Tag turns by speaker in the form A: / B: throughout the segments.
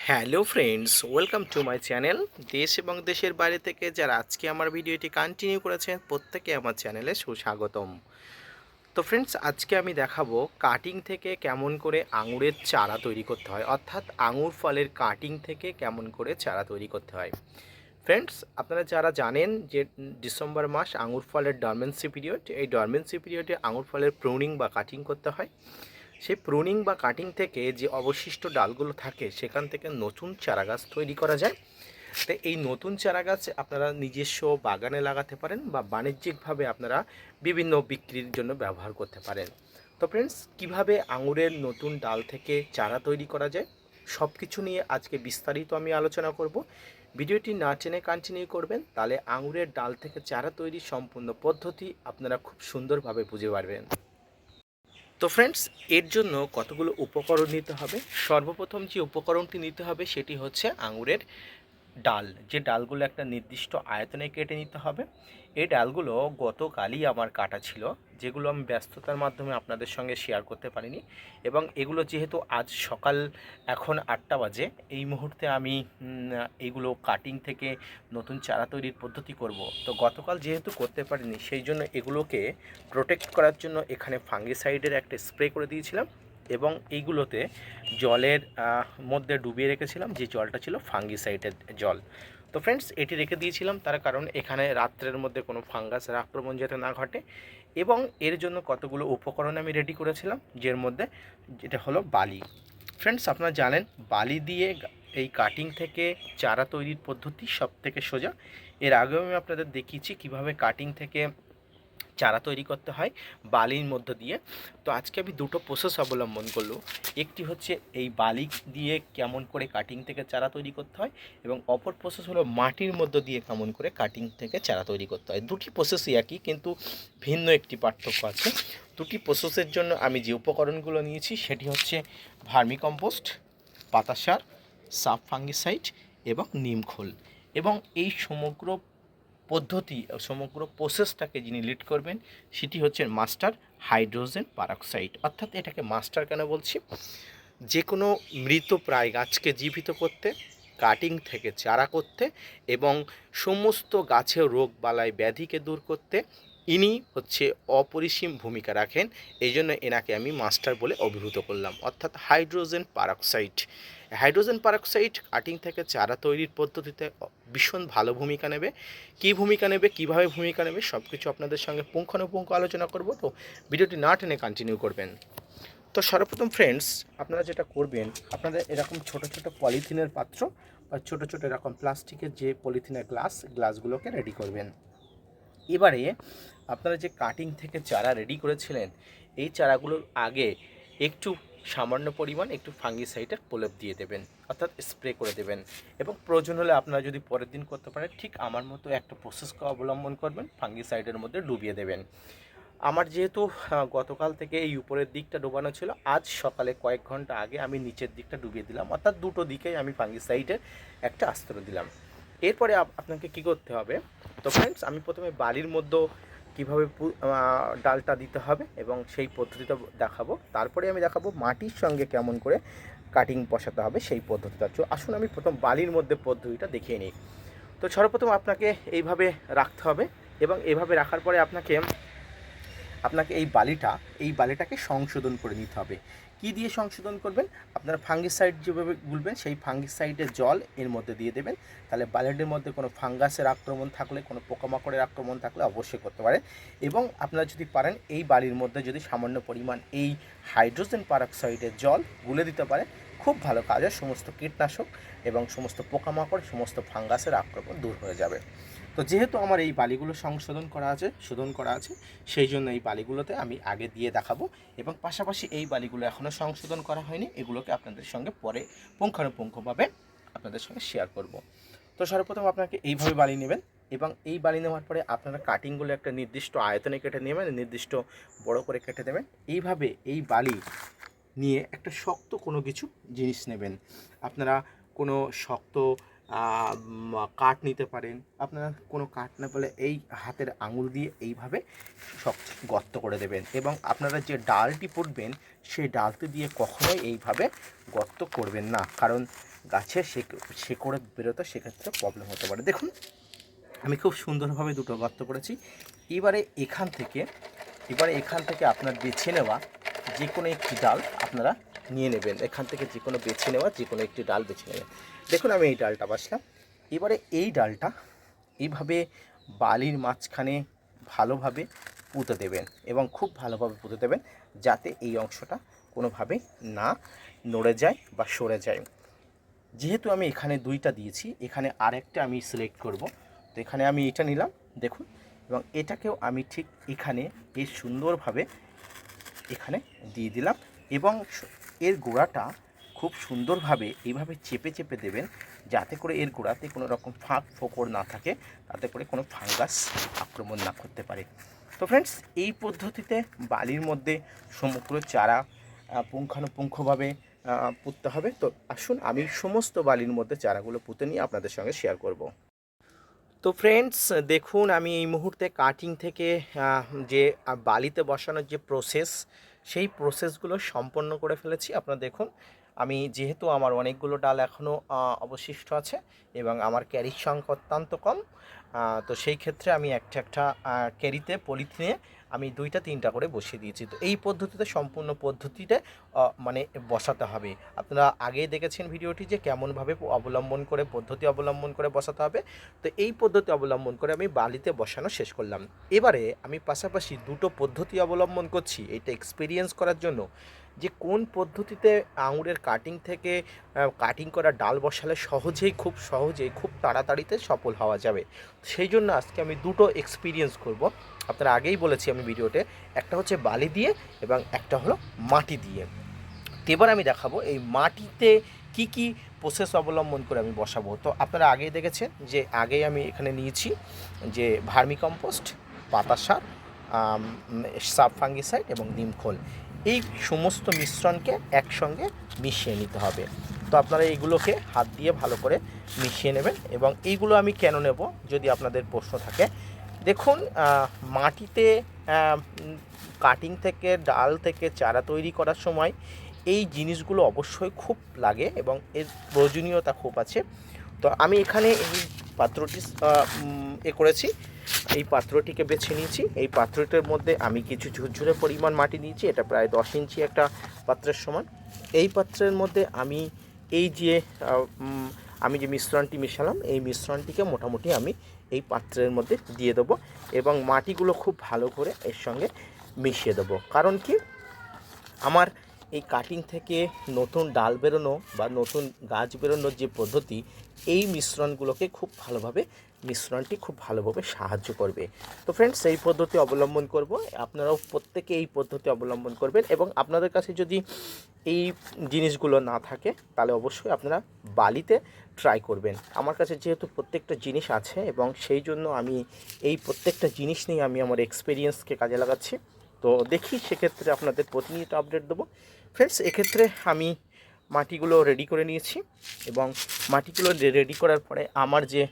A: Hello friends, welcome to my channel. দেশ এবং দেশের বাইরে থেকে যারা আজকে আমার ভিডিওটি কন্টিনিউ করেছেন প্রত্যেকে আমার চ্যানেলে সুস্বাগতম। তো ফ্রেন্ডস, আজকে আমি দেখাবো কাটিং থেকে কেমন করে আঙুরের চারা তৈরি করতে হয়, অর্থাৎ আঙুর ফলের কাটিং থেকে কেমন করে চারা তৈরি করতে হয়। ফ্রেন্ডস, আপনারা যারা জানেন যে ডিসেম্বর মাস আঙুর ফলের ডরমেন্সি পিরিয়ড, এই ডরমেন্সি পিরিয়ডে আঙুর ফলের প্রুনিং বা কাটিং করতে হয়। সেই প্রুনিং বা কাটিং থেকে যে অবশিষ্ট ডালগুলো থাকে সেখান থেকে নতুন চারাগাছ তৈরি করা যায়। তো এই নতুন চারাগাছ আপনারা নিজস্ব বাগানে লাগাতে পারেন বা বাণিজ্যিকভাবে আপনারা বিভিন্ন বিক্রির জন্য ব্যবহার করতে পারেন। তো ফ্রেন্ডস, কীভাবে আঙুরের নতুন ডাল থেকে চারা তৈরি করা যায় সব কিছু নিয়ে আজকে বিস্তারিত আমি আলোচনা করব। ভিডিওটি না টেনে কন্টিনিউ করবেন, তাহলে আঙুরের ডাল থেকে চারা তৈরির সম্পূর্ণ পদ্ধতি আপনারা খুব সুন্দরভাবে বুঝে পারবেন। তো ফ্রেন্ডস, এর জন্য কতগুলো উপকরণ নিতে হবে। সর্বপ্রথম যে উপকরণটি নিতে হবে সেটি হচ্ছে আঙুরের ডাল। যে ডালগুলো একটা নির্দিষ্ট আয়তনে কেটে নিতে হবে। এই ডালগুলো গতকালই আমার কাটা ছিল, যেগুলো আমি ব্যস্ততার মাধ্যমে আপনাদের সঙ্গে শেয়ার করতে পারিনি। এবং এগুলো যেহেতু আজ সকাল এখন 8টা বাজে, এই মুহূর্তে আমি এইগুলো কাটিং থেকে নতুন চারা তৈরির পদ্ধতি করব। তো গতকাল যেহেতু করতে পারিনি, সেই জন্য এগুলোকে প্রোটেক্ট করার জন্য এখানে ফাঙ্গিসাইডের একটা স্প্রে করে দিয়েছিলাম এবং এইগুলোতে জলের মধ্যে ডুবিয়ে রেখেছিলাম, যে জলটা ছিল ফাঙ্গিসাইডের জল। তো ফ্রেন্ডস, এটি রেখে দিয়েছিলাম তার কারণ এখানে রাত্রের মধ্যে কোনো ফাঙ্গাসের আক্রমণ যাতে না ঘটে। এবং এর জন্য কতগুলো উপকরণ আমি রেডি করেছিলাম, যের মধ্যে যেটা হলো বালি। ফ্রেন্ডস, আপনারা জানেন বালি দিয়ে এই কাটিং থেকে চারা তৈরির পদ্ধতি সব থেকে সোজা। এর আগেও আমি আপনাদের দেখিয়েছি কিভাবে কাটিং থেকে চারা তৈরি করতে হয় বালির মধ্য দিয়ে। তো আজকে আমি দুটো প্রসেস অবলম্বন করলো। একটি হচ্ছে এই বালি দিয়ে কেমন করে কাটিং থেকে চারা তৈরি করতে হয়, এবং অপর প্রসেস হলো মাটির মধ্য দিয়ে কেমন করে কাটিং থেকে চারা তৈরি করতে হয়। দুটি প্রসেসই একই, কিন্তু ভিন্ন একটি পার্থক্য আছে। দুটি প্রসেসের জন্য আমি যে উপকরণগুলো নিয়েছি সেটি হচ্ছে ভার্মিকম্পোস্ট, পাতা সার, সাব ফাঙ্গিসাইড এবং নিমখোল। এবং এই সমগ্র পদ্ধতি, সমগ্র প্রসেসটাকে যিনি লিড করবেন সেটি হচ্ছেন মাস্টার হাইড্রোজেন পারক্সাইড। অর্থাৎ এটাকে মাস্টার কেন বলছি, যে কোনো মৃত প্রায় গাছকে জীবিত করতে, কাটিং থেকে চারা করতে এবং সমস্ত গাছের রোগ বালাই ব্যাধিকে দূর করতে ইনি হচ্ছে অপরিসীম ভূমিকা রাখেন। এই জন্য এনাকে আমি মাস্টার বলে অভিভূত করলাম, অর্থাৎ hydrogen peroxide. Hydrogen peroxide cutting থেকে চারা তৈরির পদ্ধতিতে ভীষণ ভালো ভূমিকা নেবে। কী ভূমিকা নেবে, কীভাবে ভূমিকা নেবে, সব কিছু আপনাদের সঙ্গে পুঙ্খানুপুঙ্খ আলোচনা করব। তো ভিডিওটি না টেনে কন্টিনিউ করবেন। তো সর্বপ্রথম ফ্রেন্ডস, আপনারা যেটা করবেন, আপনাদের এরকম ছোট ছোট পলিথিনের পাত্র বা ছোট ছোট এরকম প্লাস্টিকের যে পলিথিনের গ্লাসগুলোকে রেডি করবেন। এবারে আপনারা যে কাটিং থেকে চারা রেডি করেছিলেন, এই চারাগুলোর আগে একটু সামান্য পরিমাণ একটু ফাঙ্গিসাইডের প্রলেপ দিয়ে দেবেন, অর্থাৎ স্প্রে করে দেবেন। এবং প্রয়োজন হলে আপনারা যদি পরের দিন করতে পারেন, ঠিক আমার মতো একটা প্রসেসকে অবলম্বন করবেন, ফাঙ্গিসাইডের মধ্যে ডুবিয়ে দেবেন। আমার যেহেতু গতকাল থেকে এই উপরের দিকটা ডোবানো ছিল, আজ সকালে কয়েক ঘন্টা আগে আমি নিচের দিকটা ডুবিয়ে দিলাম, অর্থাৎ দুটো দিকেই আমি ফাঙ্গিসাইডের একটা আস্তর দিলাম। এরপরে আপনাকে কি করতে হবে, তো ফ্রেন্ডস, আমি প্রথমে বালির মধ্যে কীভাবে ডালটা দিতে হবে এবং সেই পদ্ধতিটা দেখাবো। তারপরে আমি দেখাবো মাটির সঙ্গে কেমন করে কাটিং বসাতে হবে সেই পদ্ধতিটা। আসুন আমি প্রথম বালির মধ্যে পদ্ধতিটা দেখিয়ে নিই। তো সর্বপ্রথম আপনাকে এইভাবে রাখতে হবে এবং এভাবে রাখার পরে আপনাকে এই বালিটাকে সংশোধন করে নিতে হবে। কি দিয়ে সংশোধন করবেন, আপনারা ফাঙ্গিসাইড যেভাবে গুলবেন সেই ফাঙ্গিসাইডের জল এর মধ্যে দিয়ে দেবেন। তাহলে বালিটির মধ্যে কোনো ফাঙ্গাসের আক্রমণ থাকলে, কোনো পোকামাকড়ের আক্রমণ থাকলে অবশ্যই করতে পারে। এবং আপনারা যদি পারেন এই বালির মধ্যে যদি সামান্য পরিমাণ এই হাইড্রোজেন পারক্সাইডের জল গুলে দিতে পারে, খুব ভালো কাজ হয়। সমস্ত কীটনাশক এবং সমস্ত পোকামাকড়, সমস্ত ফাঙ্গাসের আক্রমণ দূর হয়ে যাবে। তো যেহেতু আমার এই বালিগুলো শোধন করা আছে, সেই জন্য এই বালিগুলোতে আমি আগে দিয়ে দেখাবো। এবং পাশাপাশি এই বালিগুলো এখনও সংশোধন করা হয়নি, এগুলোকে আপনাদের সঙ্গে পরে পুঙ্খানুপুঙ্খভাবে আপনাদের সঙ্গে শেয়ার করব। তো সর্বপ্রথম আপনাকে এইভাবে বালি নেবেন এবং এই বালি নেওয়ার পরে আপনারা কাটিংগুলো একটা নির্দিষ্ট আয়তনে কেটে নেবেন, নির্দিষ্ট বড় করে কেটে দেবেন। এইভাবে এই বালি নিয়ে একটা শক্ত কোনো কিছু জিনিস নেবেন। আপনারা কোনো শক্ত কাঠ নিতে পারেন। আপনারা কোনো কাঠ না পেলে এই হাতের আঙুল দিয়ে এইভাবে শক্ত গর্ত করে দেবেন এবং আপনারা যে ডালটি পুঁতবেন সেই ডালটি দিয়ে কখনোই এইভাবে গর্ত করবেন না, কারণ গাছের শেকড়ে বেরোতে সেক্ষেত্রে প্রবলেম হতে পারে। দেখুন আমি খুব সুন্দরভাবে দুটো গর্ত করেছি। এবারে এখান থেকে আপনার বেছে নেওয়া যে কোনো একটি ডাল আপনারা নিয়ে নেবেন। এখান থেকে যে কোনো একটি ডাল বেছে নেবেন। দেখুন আমি এই ডালটা বাছলাম। এবারে এই ডালটা এইভাবে বালির মাঝখানে ভালোভাবে পুঁতে দেবেন এবং খুব ভালোভাবে পুঁতে দেবেন, যাতে এই অংশটা কোনোভাবে না নড়ে যায় বা সরে যায়। যেহেতু আমি এখানে দুইটা দিয়েছি, এখানে আরেকটা আমি সিলেক্ট করব। তো এখানে আমি এটা নিলাম দেখুন, এবং এটাকেও আমি ঠিক এখানে বেশ সুন্দরভাবে এখানে দিয়ে দিলাম, এবং এর গোড়াটা খুব সুন্দরভাবে এইভাবে চেপে চেপে দেবেন, যাতে করে এর গোড়াতে কোনো রকম ফাঁক ফোকর না থাকে, তাতে করে কোনো ফাঙ্গাস আক্রমণ না করতে পারে। তো ফ্রেন্ডস, এই পদ্ধতিতে বালির মধ্যে সমগ্র চারা পুঙ্খানুপুঙ্খভাবে পুঁততে হবে। তো আসুন আমি সমস্ত বালির মধ্যে চারাগুলো পুঁতে নিয়ে আপনাদের সঙ্গে শেয়ার করব। তো ফ্রেন্ডস, দেখুন আমি এই মুহূর্তে কাটিং থেকে যে বালিতে বসানোর যে প্রসেস, সেই প্রসেসগুলো সম্পন্ন করে ফেলেছি। আপনারা দেখুন, আমি যেহেতু আমার অনেকগুলো ডাল এখনও অবশিষ্ট আছে এবং আমার ক্যারির সংখ্যা অত্যন্ত কম, তো সেই ক্ষেত্রে আমি একটা ক্যারিতে পলিথিনে আমি 2-3টা করে বসিয়ে দিয়েছি। তো এই পদ্ধতিতে সম্পূর্ণ পদ্ধতিতে মানে বসাতে হবে। আপনারা আগেই দেখেছেন ভিডিওটি যে কেমনভাবে পদ্ধতি অবলম্বন করে বসাতে হবে। তো এই পদ্ধতি অবলম্বন করে আমি বালিতে বসানো শেষ করলাম। এবারে আমি পাশাপাশি দুটো পদ্ধতি অবলম্বন করছি এটা এক্সপিরিয়েন্স করার জন্য, যে কোন পদ্ধতিতে আঙুরের কাটিং থেকে কাটিং করা ডাল বসালে খুব সহজেই খুব তাড়াতাড়িতে সফল হওয়া যাবে। সেই জন্য আজকে আমি দুটো এক্সপিরিয়েন্স করব। আপনারা আগেই বলেছি আমি ভিডিওতে, একটা হচ্ছে বালি দিয়ে এবং একটা হলো মাটি দিয়ে। তো এবার আমি দেখাবো এই মাটিতে কি কি প্রসেস অবলম্বন করে আমি বসাবো। তো আপনারা আগেই দেখেছেন যে আগেই আমি এখানে নিয়েছি যে ভার্মি কম্পোস্ট, পাতা সার, সাব ফাঙ্গিসাইড এবং নিমখোল। এই সমস্ত মিশ্রণকে একসঙ্গে মিশিয়ে নিতে হবে। তো আপনারা এইগুলোকে হাত দিয়ে ভালো করে মিশিয়ে নেবেন। এবং এইগুলো আমি কেন নেব যদি আপনাদের প্রশ্ন থাকে, দেখুন মাটিতে কাটিং থেকে ডাল থেকে চারা তৈরি করার সময় এই জিনিসগুলো অবশ্যই খুব লাগে এবং এর প্রয়োজনীয়তা খুব আছে। তো আমি এখানে এই পাত্রটি করেছি, এই পাত্রটিকে বেছে নিয়েছি। এই পাত্রটির মধ্যে আমি কিছু ঝুরঝুরে পরিমাণ মাটি নিয়েছি, এটা প্রায় 10 ইঞ্চি একটা পাত্রের সমান। এই পাত্রের মধ্যে আমি এই যে আমি যে মিশ্রণটি মিশালাম, এই মিশ্রণটিকে মোটামুটি আমি এই পাত্রের মধ্যে দিয়ে দেবো এবং মাটিগুলো খুব ভালো করে এর সঙ্গে মিশিয়ে দেবো। কারণ কি, আমার এই কাটিং থেকে নতুন ডাল বেরোনো বা নতুন গাছ বেরোনোর যে পদ্ধতি, এই মিশ্রণটি খুব ভালোভাবে সাহায্য করবে। তো ফ্রেন্ডস, এই পদ্ধতি অবলম্বন করব, আপনারাও প্রত্যেকে এই পদ্ধতি অবলম্বন করবেন। এবং আপনাদের কাছে যদি এই জিনিসগুলো না থাকে তাহলে অবশ্যই আপনারা বালিতে ট্রাই করবেন। আমার কাছে যেহেতু প্রত্যেকটা জিনিস আছে এবং সেই জন্য আমি এই প্রত্যেকটা জিনিস নিয়ে আমি আমার এক্সপিরিয়েন্সকে কাজে লাগাচ্ছি। তো দেখি সেক্ষেত্রে আপনাদের প্রতিনিয়ত আপডেট দেবো। ফ্রেন্ডস, এক্ষেত্রে আমি মাটিগুলো রেডি করে নিয়েছি এবং মাটিগুলো রেডি করার পরে আমার যে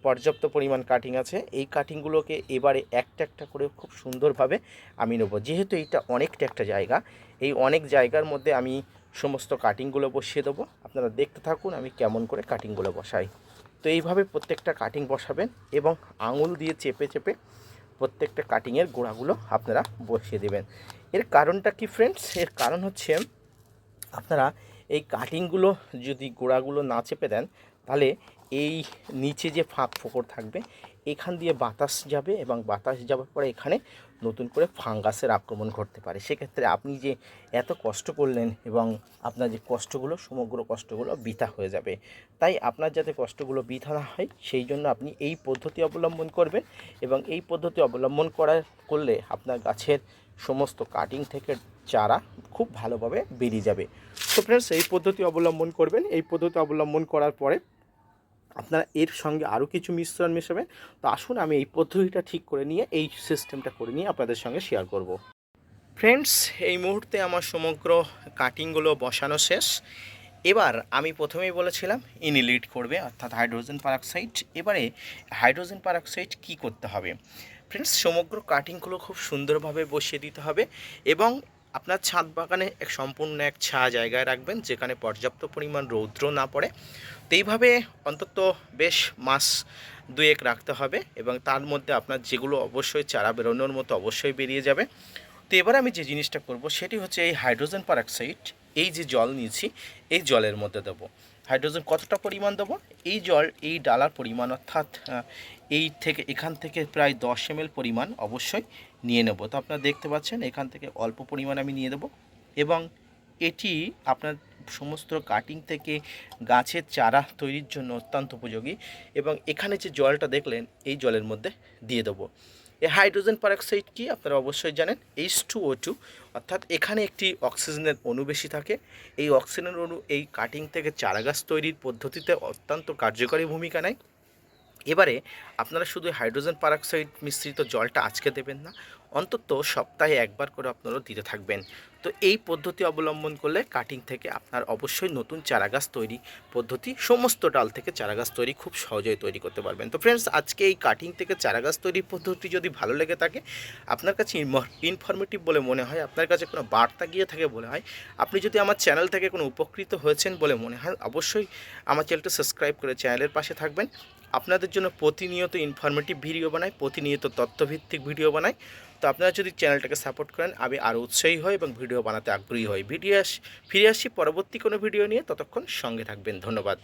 A: পর্যাপ্ত পরিমাণ কাটিং আছে, এই কাটিংগুলোকে এবারে একটা করে খুব সুন্দরভাবে আমি নেবো। যেহেতু এইটা অনেকটা একটা জায়গা, এই অনেক জায়গার মধ্যে আমি সমস্ত কাটিংগুলো বসিয়ে দেবো। আপনারা দেখতে থাকুন আমি কেমন করে কাটিংগুলো বসাই। তো এইভাবে প্রত্যেকটা কাটিং বসাবেন এবং আঙুল দিয়ে চেপে চেপে প্রত্যেকটা কাটিংয়ের গোড়াগুলো আপনারা বসিয়ে দেবেন। এর কারণটা কি ফ্রেন্ডস? এর কারণ হচ্ছে, আপনারা এই কাটিংগুলো যদি গোড়াগুলো না চেপে দেন, তাহলে এই নিচে যে ফাঁক ফোকর থাকবে, এখান দিয়ে বাতাস যাবে এবং বাতাস যাওয়ার পরে এখানে নতুন করে ফাঙ্গাসের আক্রমণ ঘটতে পারে। সেক্ষেত্রে আপনি যে এত কষ্ট করলেন এবং আপনার যে কষ্টগুলো, সমগ্র কষ্টগুলো বৃথা হয়ে যাবে। তাই আপনার যাতে কষ্টগুলো বৃথা না হয়, সেই জন্য আপনি এই পদ্ধতি অবলম্বন করবেন। এবং এই পদ্ধতি অবলম্বন করলে আপনার গাছের সমস্ত কাটিং থেকে চারা খুব ভালোভাবে বেরিয়ে যাবে। তো ফ্রেন্ডস, এই পদ্ধতি অবলম্বন করবেন। এই পদ্ধতি অবলম্বন করার পরে আপনারা এর সঙ্গে আরও কিছু মিশ্রণ মেশাবেন। তো আসুন আমি এই পদ্ধতিটা ঠিক করে নিয়ে, এই সিস্টেমটা করে নিয়ে আপনাদের সঙ্গে শেয়ার করব। ফ্রেন্ডস, এই মুহূর্তে আমার সমগ্র কাটিংগুলো বসানো শেষ। এবার আমি প্রথমেই বলেছিলাম ইনিলিট করবে, অর্থাৎ হাইড্রোজেন পারঅক্সাইড। এবারে হাইড্রোজেন পারঅক্সাইড কী করতে হবে ফ্রেন্ডস? সমগ্র কাটিংগুলো খুব সুন্দরভাবে বসিয়ে দিতে হবে এবং আপনার ছাদ বাগানে সম্পূর্ণ এক ছায়া জায়গায় রাখবেন, যেখানে পর্যাপ্ত পরিমাণ রৌদ্র না পড়ে। তো এইভাবে অন্তত বেশ মাস দুয়েক রাখতে হবে, এবং তার মধ্যে আপনার যেগুলো অবশ্যই চারা বেরোনোর মতো অবশ্যই বেরিয়ে যাবে। তো এবার আমি যে জিনিসটা করব সেটি হচ্ছে এই হাইড্রোজেন পারঅক্সাইড, এই যে জল নিয়েছি এই জলের মধ্যে দেবো। হাইড্রোজেন কতটা পরিমাণ দেবো? এই জল এই ডালার পরিমাণ, অর্থাৎ এখান থেকে প্রায় 10 ml পরিমাণ অবশ্যই নিয়ে নেব। তো আপনারা দেখতে পাচ্ছেন এখান থেকে অল্প পরিমাণ আমি নিয়ে দেবো, এবং এটি আপনার সমস্ত কাটিং থেকে গাছের চারা তৈরির জন্য অত্যন্ত উপযোগী। এবং এখানে যে জলটা দেখলেন এই জলের মধ্যে দিয়ে দেবো। এই হাইড্রোজেন পারঅক্সাইড কি আপনারা অবশ্যই জানেন, H2O2, অর্থাৎ এখানে একটি অক্সিজেনের অণু বেশি থাকে। এই অক্সিজেনের অণু এই কাটিং থেকে চারাগাছ তৈরির পদ্ধতিতে অত্যন্ত কার্যকরী ভূমিকা নেয়। এবারে আপনারা শুধু হাইড্রোজেন পারঅক্সাইড মিশ্রিত জলটা আজকে দেবেন না, অন্তত সপ্তাহে একবার করে আপনারা দিতে থাকবেন। তো এই পদ্ধতি অবলম্বন করলে কাটিং থেকে আপনার অবশ্যই নতুন চারাগাছ তৈরি পদ্ধতি, সমস্ত ডাল থেকে চারাগাছ তৈরি খুব সহজেই তৈরি করতে পারবেন। তো ফ্রেন্ডস, আজকে এই কাটিং থেকে চারাগাছ তৈরির পদ্ধতি যদি ভালো লেগে থাকে, আপনার কাছে ইনফরমেটিভ বলে মনে হয়, আপনার কাছে কোনো বার্তা গিয়ে থাকে বলে হয়, আপনি যদি আমার চ্যানেল থেকে কোনো উপকৃত হয়েছেন বলে মনে হয়, অবশ্যই আমার চ্যানেলটা সাবস্ক্রাইব করে চ্যানেলের পাশে থাকবেন। আপনাদের জন্য প্রতিনিয়ত ইনফরমেটিভ ভিডিও বানাই, প্রতিনিয়ত তথ্যভিত্তিক ভিডিও বানাই। তো আপনারা যদি চ্যানেলটাকে সাপোর্ট করেন, আমি আরও উৎসাহী হই এবং ভিডিও বানাতে আগ্রহী হই। ফিরে আসি পরবর্তী কোনো ভিডিও নিয়ে, ততক্ষণ সঙ্গে থাকবেন। ধন্যবাদ।